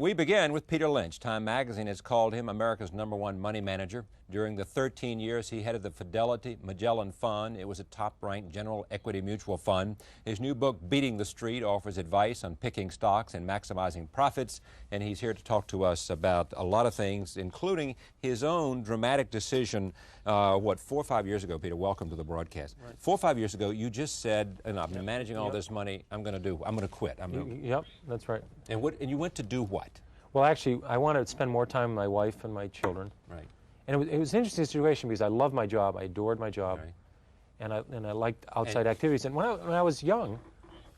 We begin with Peter Lynch. Time magazine has called him America's #1 money manager. During the 13 years he headed the Fidelity Magellan Fund, it was a top-ranked general equity mutual fund. His new book, Beating the Street, offers advice on picking stocks and maximizing profits, and he's here to talk to us about a lot of things, including his own dramatic decision, 4 or 5 years ago, Peter, welcome to the broadcast. Right. 4 or 5 years ago, you just said, I've been managing all this money, I'm going to quit. Yep, that's right. And you went to do what? Well, actually, I wanted to spend more time with my wife and my children. Right. And it was an interesting situation because I loved my job, I adored my job, right. and I liked outside activities. And when I was young,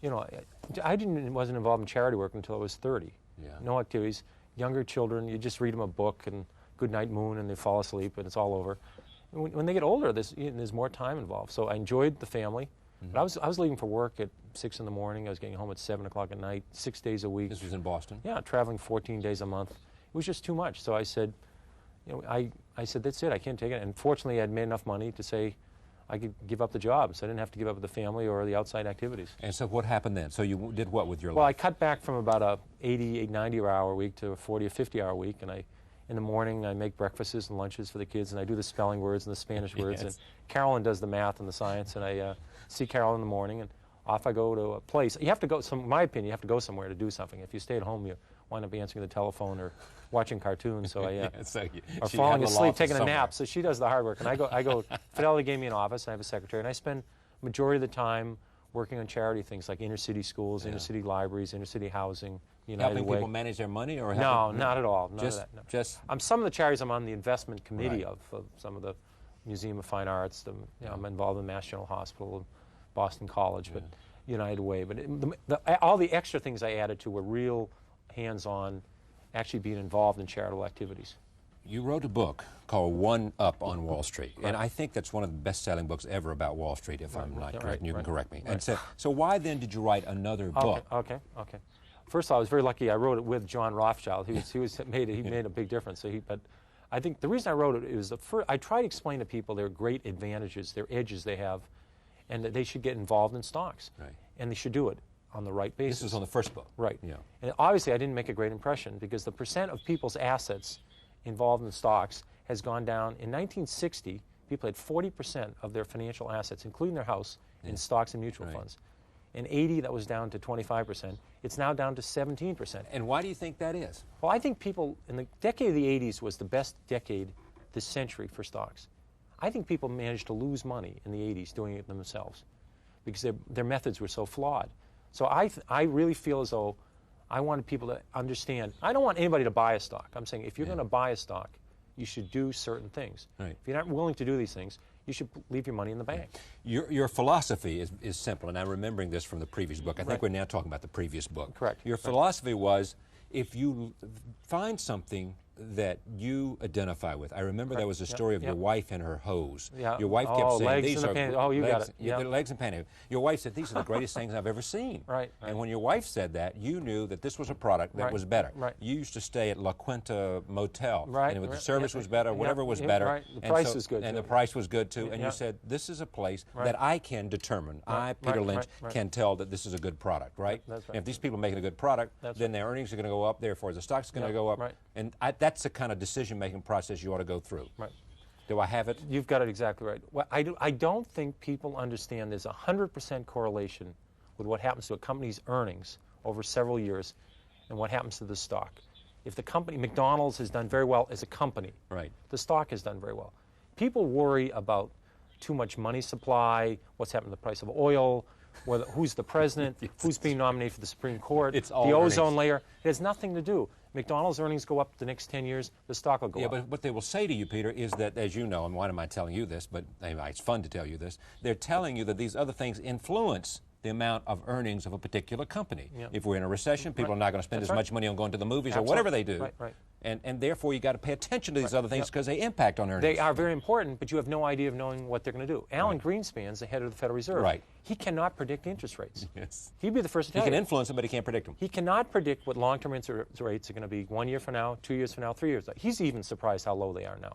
I wasn't involved in charity work until I was 30. Yeah. No activities. Younger children, you just read them a book and good night moon, and they fall asleep, and it's all over. And when they get older, there's more time involved. So I enjoyed the family. Mm-hmm. But I was leaving for work at 6 in the morning. I was getting home at 7 o'clock at night, 6 days a week. This was in Boston? Yeah, traveling 14 days a month. It was just too much. So I said, I said, that's it, I can't take it. And fortunately, I had made enough money to say I could give up the job, so I didn't have to give up the family or the outside activities. And so what happened then? So you did what with your life? Well, I cut back from about a 80, 90-hour week to a 40 or 50-hour week, and in the morning, I make breakfasts and lunches for the kids, and I do the spelling words and the Spanish words, and Carolyn does the math and the science, and I see Carol in the morning, and off I go to a place. You have to go, in my opinion, you have to go somewhere to do something. If you stay at home, you wind up answering the telephone or watching cartoons, so or falling asleep, taking a nap, so she does the hard work. And I go, Fidelity gave me an office, and I have a secretary, and I spend majority of the time working on charity things like inner-city schools, inner-city libraries, inner-city housing, United Helping Way. people manage their money? Or No, not at all. None of that, no. Just some of the charities I'm on the investment committee of some of the Museum of Fine Arts. I'm involved in Mass General Hospital, and Boston College, but United Way. But all the extra things I added to were real hands-on, actually being involved in charitable activities. You wrote a book called One Up on Wall Street, and I think that's one of the best-selling books ever about Wall Street, if I'm not correct, and you can correct me. And so why then did you write another book? Okay. First of all, I was very lucky. I wrote it with John Rothschild. He made a big difference. But I think the reason I wrote it was I try to explain to people their great advantages, their edges they have, and that they should get involved in stocks. Right. And they should do it on the right basis. This was on the first book. Right. Yeah. And obviously I didn't make a great impression because the percent of people's assets involved in stocks has gone down. In 1960, people had 40% of their financial assets, including their house, in stocks and mutual funds. In 80, that was down to 25%. It's now down to 17%. And why do you think that is? Well, I think people, in the decade of the 80s was the best decade this century for stocks. I think people managed to lose money in the 80s doing it themselves because their methods were so flawed. So I really feel as though I wanted people to understand. I don't want anybody to buy a stock. I'm saying if you're going to buy a stock, you should do certain things. Right. If you're not willing to do these things, you should leave your money in the bank. Your philosophy is simple, and I'm remembering this from the previous book. I think we're now talking about the previous book. Correct. Your philosophy was if you find something that you identify with. I remember there was a story of your wife and her hose. Yeah. Your wife kept saying, these are legs, legs and panties. Your wife said, these are the greatest things I've ever seen. Right. And when your wife said that, you knew that this was a product that was better. Right. You used to stay at La Quinta Motel. Right. And the service was better, whatever was better. Right. The price was good. And the price was good too. And you said, this is a place that I can determine. I, Peter Lynch, can tell that this is a good product, right? That's right. And if these people are making a good product, then their earnings are going to go up, therefore the stock's going to go up. Right. And that's the kind of decision-making process you ought to go through. Right. Do I have it? You've got it exactly right. Well, I don't think people understand there's 100% correlation with what happens to a company's earnings over several years and what happens to the stock. If the company, McDonald's has done very well as a company, the stock has done very well. People worry about too much money supply, what's happened to the price of oil, who's the president, who's being nominated for the Supreme Court, it's all the ozone earnings. layer. It has nothing to do. McDonald's earnings go up the next 10 years, the stock will go up. Yeah, but what they will say to you, Peter, is that, as you know, and why am I telling you this, but anyway, it's fun to tell you this, they're telling you that these other things influence the amount of earnings of a particular company. Yeah. If we're in a recession, people are not going to spend as much money on going to the movies or whatever they do. And therefore, you got to pay attention to these other things because they impact on earnings. They are very important, but you have no idea of knowing what they're going to do. Alan Greenspan's the head of the Federal Reserve. He cannot predict interest rates. He'd be the first to tell you. He can influence them, but he can't predict them. He cannot predict what long-term interest rates are going to be 1 year from now, 2 years from now, 3 years. He's even surprised how low they are now.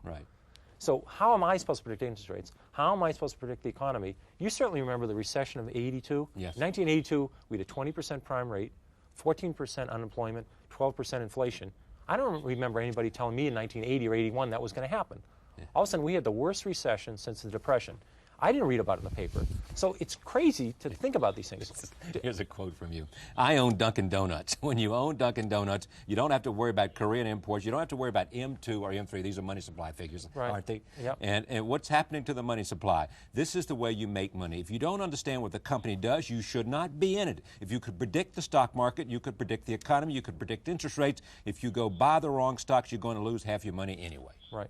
So how am I supposed to predict interest rates? How am I supposed to predict the economy? You certainly remember the recession of '82. Yes. 1982, we had a 20% prime rate, 14% unemployment, 12% inflation. I don't remember anybody telling me in 1980 or 81 that was going to happen. All of a sudden, we had the worst recession since the Depression. I didn't read about it in the paper. So it's crazy to think about these things. Here's a quote from you. I own Dunkin' Donuts. When you own Dunkin' Donuts, you don't have to worry about Korean imports. You don't have to worry about M2 or M3. These are money supply figures, aren't they? Yep. And what's happening to the money supply? This is the way you make money. If you don't understand what the company does, you should not be in it. If you could predict the stock market, you could predict the economy, you could predict interest rates. If you go buy the wrong stocks, you're going to lose half your money anyway. Right.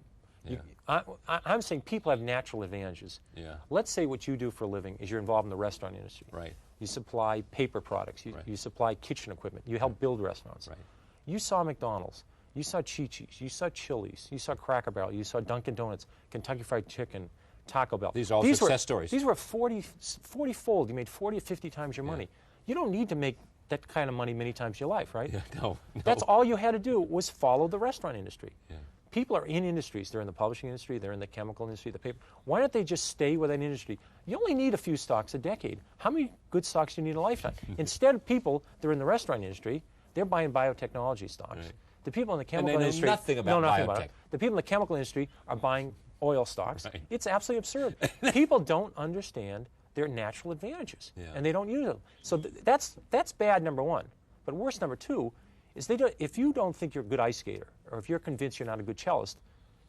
Yeah. I'm saying people have natural advantages. Yeah. Let's say what you do for a living is you're involved in the restaurant industry. Right. You supply paper products. You supply kitchen equipment. You help build restaurants. Right. You saw McDonald's. You saw Chi-Chi's. You saw Chili's. You saw Cracker Barrel. You saw Dunkin' Donuts, Kentucky Fried Chicken, Taco Bell. These are all success stories. These were 40-fold. You made 40 or 50 times your money. You don't need to make that kind of money many times in your life, right? Yeah, no. That's all you had to do was follow the restaurant industry. Yeah. People are in industries. They're in the publishing industry. They're in the chemical industry, the paper. Why don't they just stay with an industry? You only need a few stocks a decade. How many good stocks do you need in a lifetime? Instead of people that are in the restaurant industry, they're buying biotechnology stocks. Right. The people in the chemical industry nothing about know nothing biotech. about it. The people in the chemical industry are buying oil stocks. Right. It's absolutely absurd. People don't understand their natural advantages, and they don't use them. So that's bad, number one. But worse, number two, is if you don't think you're a good ice skater, or if you're convinced you're not a good cellist,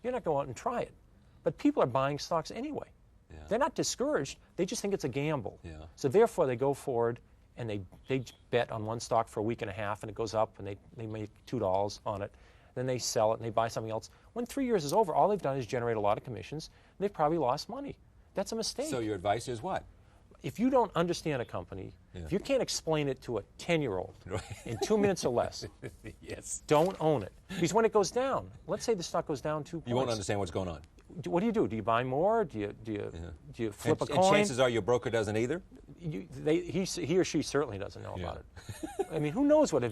you're not going to go out and try it. But people are buying stocks anyway. Yeah. They're not discouraged. They just think it's a gamble. Yeah. So therefore, they go forward and they bet on one stock for a week and a half, and it goes up, and they make $2 on it. Then they sell it, and they buy something else. When 3 years is over, all they've done is generate a lot of commissions, and they've probably lost money. That's a mistake. So your advice is what? If you don't understand a company, if you can't explain it to a 10-year-old in 2 minutes or less, don't own it. Because when it goes down, let's say the stock goes down 2 points. You won't understand what's going on. What do? Do you buy more? Do you flip a coin? And chances are your broker doesn't either? He or she certainly doesn't know about it. I mean, who knows what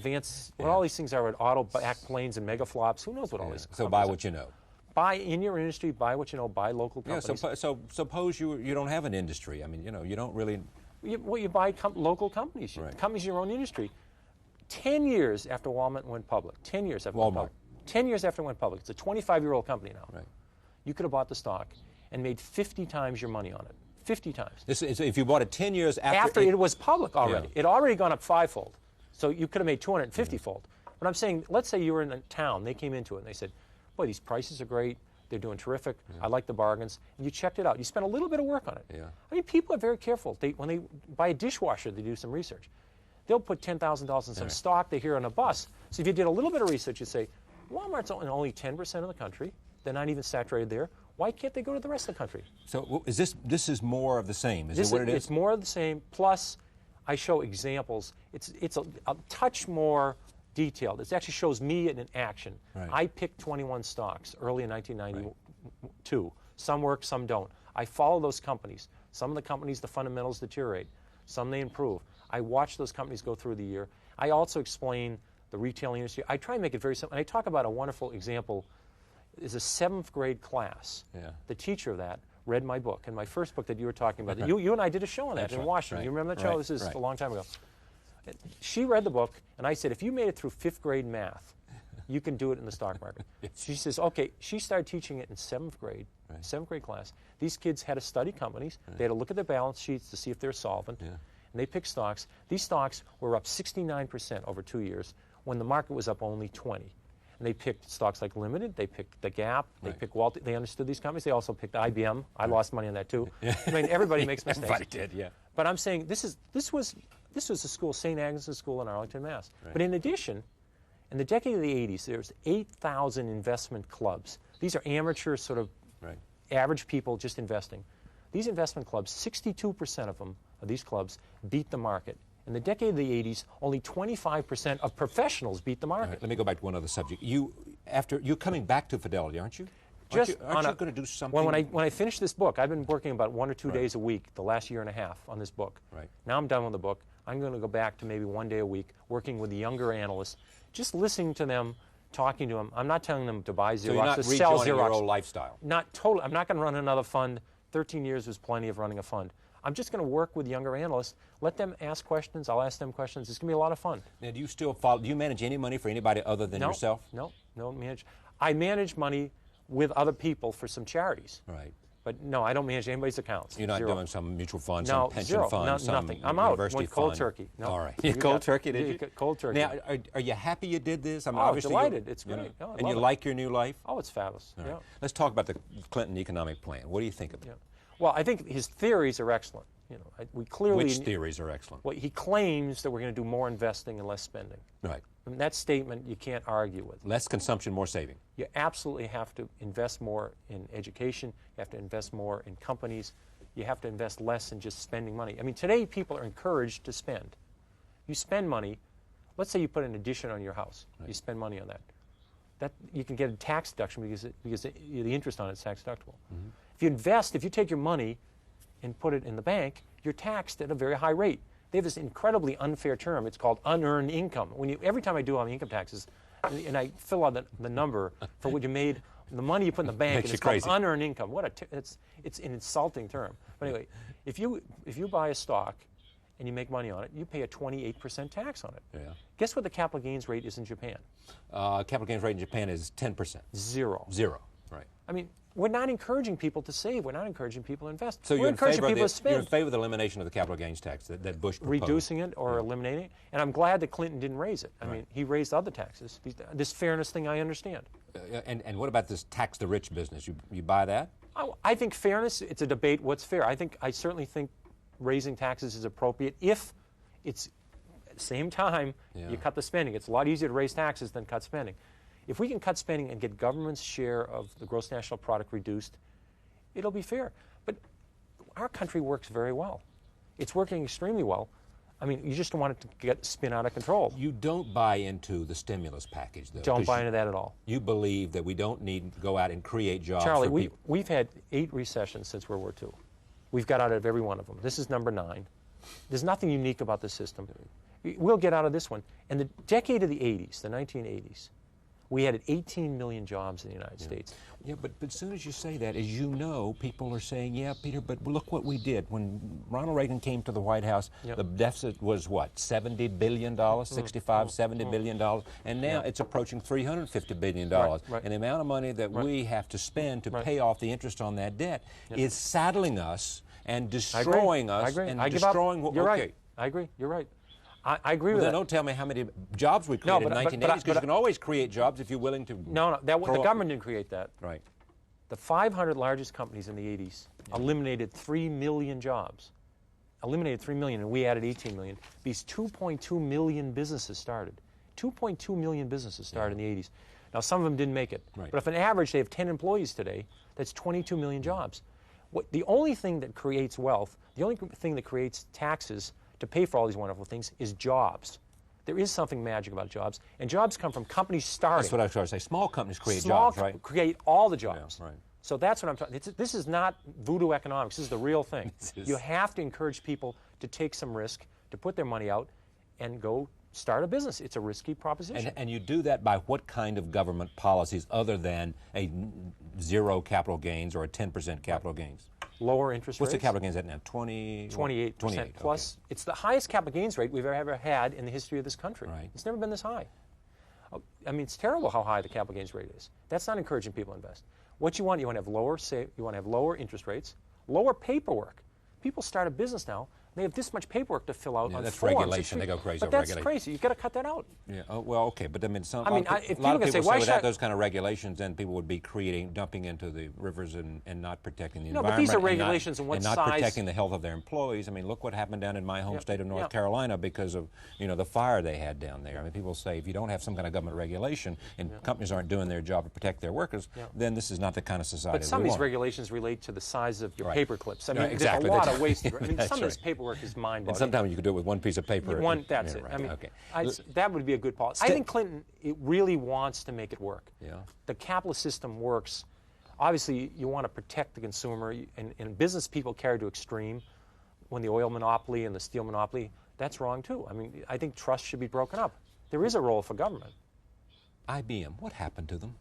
all these things are with auto-backed planes and megaflops? Who knows what all these So buy what you know. Buy in your industry, buy what you know, buy local companies. Yeah, so suppose you don't have an industry. I mean, you don't really... You buy local companies, companies in your own industry. 10 years after Walmart went public, 10 years after it went public. 10 years after it went public. It's a 25-year-old company now. Right. You could have bought the stock and made 50 times your money on it. 50 times. If you bought it 10 years after it was public already. It already gone up 5-fold. So you could have made 250-fold. But I'm saying, let's say you were in a town, they came into it and they said, boy, these prices are great. They're doing terrific. I like the bargains. And you checked it out. You spent a little bit of work on it. Yeah. I mean, people are very careful. When they buy a dishwasher, they do some research. They'll put $10,000 in some stock they hear on a bus. So if you did a little bit of research, you'd say, Walmart's only 10% of the country. They're not even saturated there. Why can't they go to the rest of the country? So is this is more of the same? Is it what it is? It's more of the same. Plus, I show examples. It's a touch more detailed. It actually shows me in action. Right. I picked 21 stocks early in 1992. Right. Some work, some don't. I follow those companies. Some of the companies, the fundamentals deteriorate. Some they improve. I watch those companies go through the year. I also explain the retail industry. I try and make it very simple. And I talk about a wonderful example. Is a 7th grade class. Yeah. The teacher of that read my book, and my first book that you were talking about. You and I did a show on that in Washington. You remember that show? This is a long time ago. She read the book, and I said, if you made it through 5th grade math, you can do it in the stock market. She says, okay. She started teaching it in 7th grade, 7th grade class. These kids had to study companies. They had to look at their balance sheets to see if they're solvent, and they picked stocks. These stocks were up 69% over 2 years when the market was up only 20. And they picked stocks like Limited, they picked The Gap, they picked Walt. They understood these companies. They also picked IBM. I lost money on that too. I mean, everybody makes mistakes. Everybody did, yeah. But I'm saying this was a school, St. Agnes' School in Arlington, Mass. But in addition, in the decade of the 80s, there's 8,000 investment clubs. These are amateur, sort of average people just investing. These investment clubs, 62% of them, of these clubs, beat the market. In the decade of the 80s, only 25% of professionals beat the market. Right, let me go back to one other subject. You're coming back to Fidelity, aren't you? Aren't you going to do something? When I finish this book, I've been working about 1 or 2 days a week the last year and a half on this book. Right. Now I'm done with the book. I'm going to go back to maybe 1 day a week, working with the younger analysts, just listening to them, talking to them. I'm not telling them to buy Xerox, so you're not to sell Xerox. your old lifestyle. Not totally. I'm not going to run another fund. 13 years was plenty of running a fund. I'm just going to work with younger analysts. Let them ask questions. I'll ask them questions. It's going to be a lot of fun. Now, do you still follow? Do you manage any money for anybody other than yourself? No. I manage money with other people for some charities. Right. But no, I don't manage anybody's accounts. You're not Zero. doing some mutual fund, No, some pension zero. fund, some Nothing. I'm out. university Went cold fund. turkey. No. All right. Cold turkey, did you? Cold turkey. Now, are you happy you did this? I mean, Oh, obviously delighted. It's great. You know, I and you love it. like your new life? Oh, it's fabulous. All right. Yeah. Let's talk about the Clinton economic plan. What do you think of it? Yeah. Well, I think his theories are excellent. You know, we clearly. Which theories are excellent? Well, he claims that we're going to do more investing and less spending. Right. And that statement you can't argue with. Less consumption, more saving. You absolutely have to invest more in education. You have to invest more in companies. You have to invest less in just spending money. I mean, today people are encouraged to spend. You spend money. Let's say you put an addition on your house. Right. You spend money on that. That you can get a tax deduction because the interest on it is tax deductible. Mm-hmm. If you invest, if you take your money and put it in the bank, you're taxed at a very high rate. They have this incredibly unfair term. It's called unearned income. Every time I do on the income taxes, and I fill out the number for what you made, the money you put in the bank, and it's called unearned income. It's an insulting term. But anyway, if you buy a stock and you make money on it, you pay a 28% tax on it. Yeah. Guess what the capital gains rate is in Japan? Capital gains rate in Japan is 10%. Zero. Right. I mean, we're not encouraging people to save. We're not encouraging people to invest. So we're encouraging people to spend. You're in favor of the elimination of the capital gains tax that Bush proposed? Reducing it or eliminating it. And I'm glad that Clinton didn't raise it. I mean, he raised other taxes. This fairness thing I understand. And what about this tax the rich business? You buy that? I think fairness, it's a debate what's fair. I certainly think raising taxes is appropriate if it's at the same time you cut the spending. It's a lot easier to raise taxes than cut spending. If we can cut spending and get government's share of the gross national product reduced, it'll be fair. But our country works very well. It's working extremely well. I mean, you just don't want it to spin out of control. You don't buy into the stimulus package, though. Don't buy into that at all. You believe that we don't need to go out and create jobs Charlie, for people. we've had 8 recessions since World War II. We've got out of every one of them. This is number 9. There's nothing unique about the system. We'll get out of this one. And the decade of the 80s, the 1980s, we had 18 million jobs in the United States. Yeah, but as soon as you say that, as you know, people are saying, yeah, Peter, but look what we did. When Ronald Reagan came to the White House, the deficit was what, $70 billion, $65, $70 billion, and now it's approaching $350 billion. Right. And the amount of money that we have to spend to pay off the interest on that debt is saddling us and destroying us and destroying what, You're right. I agree. You're right. I agree with that. Don't tell me how many jobs we created in the 1980s, because you can always create jobs if you're willing to. No, the government didn't create that. Right. The 500 largest companies in the 80s eliminated 3 million jobs. Eliminated 3 million, and we added 18 million. These 2.2 million businesses started. 2.2 million businesses started in the 80s. Now, some of them didn't make it. Right. But if on average they have 10 employees today, that's 22 million jobs. The only thing that creates wealth, the only thing that creates taxes to pay for all these wonderful things is jobs. There is something magic about jobs, and jobs come from companies starting. That's what I was trying to say. Small companies create jobs, right? Create all the jobs. Yeah, right. So that's what I'm talking. This is not voodoo economics. This is the real thing. You have to encourage people to take some risk, to put their money out, and go start a business. It's a risky proposition. And you do that by what kind of government policies other than a 0 capital gains or a 10% capital gains? Lower interest rates. What's the capital gains at now? 28% plus. Okay. It's the highest capital gains rate we've ever had in the history of this country. Right. It's never been this high. I mean, it's terrible how high the capital gains rate is. That's not encouraging people to invest. What you want to have lower interest rates, lower paperwork. People start a business now. They have this much paperwork to fill out on that's forms. Regulation. They go crazy but over that's regulation. crazy. You've got to cut that out. Yeah. Oh, well, okay, but I mean, if a lot of people say why without those kind of regulations, then people would be dumping into the rivers and not protecting the environment. No, but these are regulations and what size. And not protecting the health of their employees. I mean, look what happened down in my home state of North Carolina because of the fire they had down there. I mean, people say if you don't have some kind of government regulation and companies aren't doing their job to protect their workers, then this is not the kind of society. But some of these regulations relate to the size of your paper clips. I mean, exactly. There's a lot of waste. I mean, some of this paperwork is mind-boggling. And sometimes you can do it with one piece of paper. That's it. Right. I mean, okay. that would be a good policy. I think Clinton really wants to make it work. Yeah. The capitalist system works. Obviously, you want to protect the consumer, and business people carry to extreme. When the oil monopoly and the steel monopoly, that's wrong too. I mean, I think trust should be broken up. There is a role for government. IBM, what happened to them?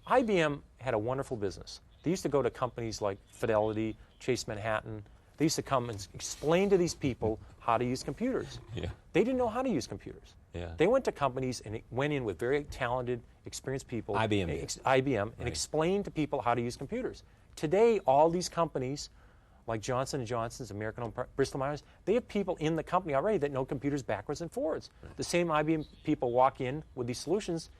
IBM had a wonderful business. They used to go to companies like Fidelity, Chase Manhattan, They used to come and explain to these people how to use computers. Yeah. They didn't know how to use computers. Yeah. They went to companies and went in with very talented, experienced people. IBM. And explained to people how to use computers. Today, all these companies, like Johnson & Johnson's, American, Bristol Myers, they have people in the company already that know computers backwards and forwards. Right. The same IBM people walk in with these solutions.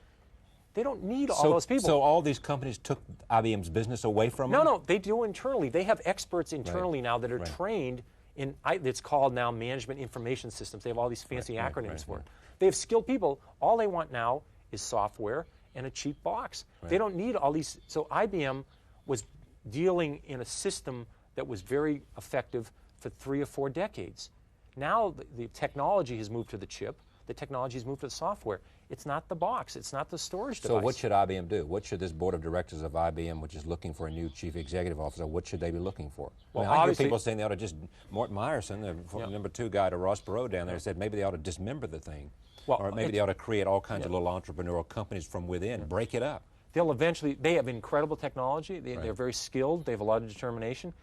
They don't need all those people. So all these companies took IBM's business away from them? No, they do internally. They have experts internally now that are trained in, it's called now management information systems. They have all these fancy acronyms for it. They have skilled people. All they want now is software and a cheap box. They don't need all these. So IBM was dealing in a system that was very effective for 3 or 4 decades. Now the technology has moved to the chip. The technology has moved to the software. It's not the box. It's not the storage device. So what should IBM do? What should this board of directors of IBM, which is looking for a new chief executive officer, what should they be looking for? Well, I hear people saying they ought to just, Morton Meyerson, the number 2 guy to Ross Perot down there, said maybe they ought to dismember the thing. Well, or maybe they ought to create all kinds of little entrepreneurial companies from within, break it up. They'll eventually, they have incredible technology. They're very skilled. They have a lot of determination.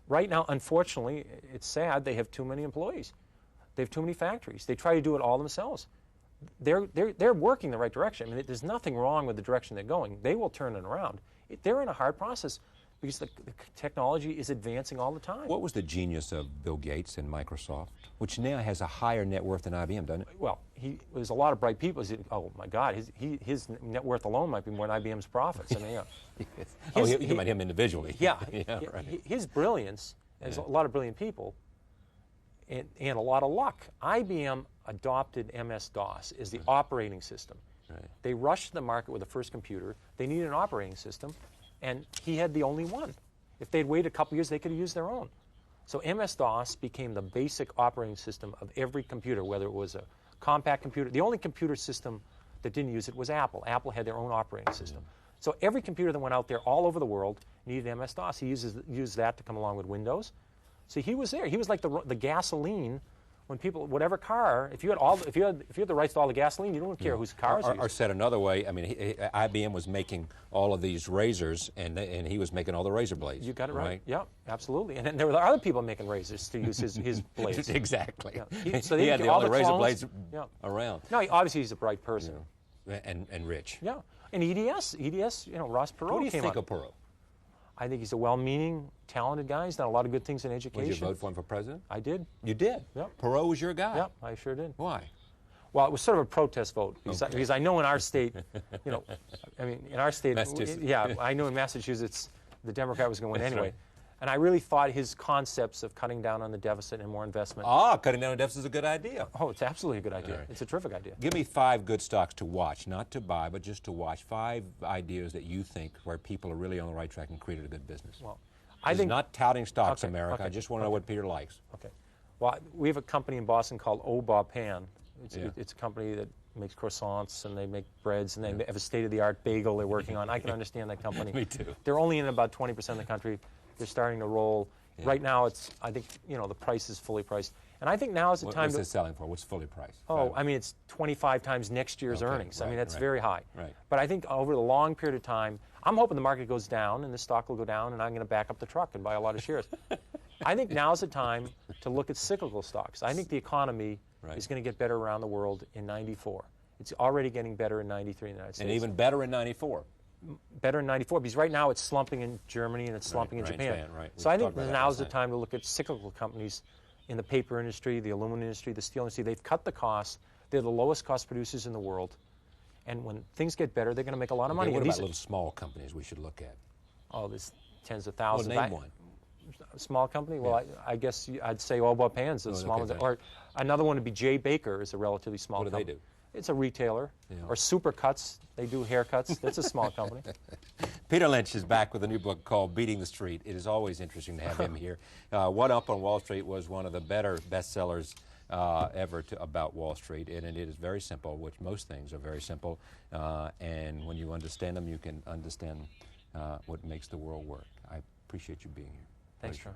Right now, unfortunately, it's sad, they have too many employees. They have too many factories. They try to do it all themselves. They're working the right direction. I mean, there's nothing wrong with the direction they're going. They will turn it around. They're in a hard process because the technology is advancing all the time. What was the genius of Bill Gates and Microsoft, which now has a higher net worth than IBM, doesn't it? Well, there's a lot of bright people. Oh my God, his net worth alone might be more than IBM's profits. I mean, yeah. You meant him individually. Yeah, right. His brilliance. There's a lot of brilliant people, and a lot of luck. IBM adopted MS-DOS as the operating system. Right. They rushed the market with the first computer. They needed an operating system, and he had the only one. If they'd waited a couple years, they could have used their own. So MS-DOS became the basic operating system of every computer, whether it was a compact computer. The only computer system that didn't use it was Apple. Apple had their own operating system. So every computer that went out there all over the world needed MS-DOS. He used that to come along with Windows. So he was there. He was like the gasoline. When people, whatever car, if you had the rights to all the gasoline, you don't care whose cars. Or said another way, I mean, IBM was making all of these razors, and he was making all the razor blades. You got it right. Yeah, absolutely. And then there were other people making razors to use his blades. Exactly. Yeah. He had the only razor blades around. No, obviously he's a bright person. Yeah. And rich. Yeah. And EDS, Ross Perot came on. What do you think of Perot? I think he's a well-meaning, talented guy. He's done a lot of good things in education. Would you vote for him for president? I did. You did? Yep. Perot was your guy? Yep, I sure did. Why? Well, it was sort of a protest vote because I know in our state, in our state, I knew in Massachusetts the Democrat was going to win anyway. Right. And I really thought his concepts of cutting down on the deficit and more investment. Cutting down on the deficit is a good idea. Oh, it's absolutely a good idea. Right. It's a terrific idea. Give me 5 good stocks to watch, not to buy, but just to watch. 5 ideas that you think where people are really on the right track and created a good business. Well, I think not touting stocks, America. I just want to know what Peter likes. Okay. Well, we have a company in Boston called Oba Pan. It's a company that makes croissants and they make breads and they have a state-of-the-art bagel they're working on. I can understand that company. Me too. They're only in about 20% of the country. They're starting to roll. Yeah. Right now, I think, the price is fully priced. And I think now is the time What's it selling for? What's fully priced? Oh, I mean, it's 25 times next year's earnings. Right, I mean, that's very high. Right. But I think over the long period of time, I'm hoping the market goes down and the stock will go down and I'm going to back up the truck and buy a lot of shares. I think now's the time to look at cyclical stocks. I think the economy is going to get better around the world in '94. It's already getting better in '93 in the United States. And even better in '94. Better in '94 because right now it's slumping in Germany and it's slumping in Japan. So I think now's the time to look at cyclical companies in the paper industry, the aluminum industry, the steel industry. They've cut the costs. They're the lowest cost producers in the world. And when things get better, they're going to make a lot of money. What about little small companies we should look at? Oh, there's tens of thousands. Well, name one. A small company? Well, I guess I'd say Oba Pan's the small one. Or another one would be J. Baker is a relatively small company. What do they do? It's a retailer. Yeah. Or Supercuts. They do haircuts. That's a small company. Peter Lynch is back with a new book called Beating the Street. It is always interesting to have him here. What Up on Wall Street was one of the better bestsellers ever about Wall Street, and it is very simple, which most things are very simple, and when you understand them, you can understand what makes the world work. I appreciate you being here. Thanks, Troy.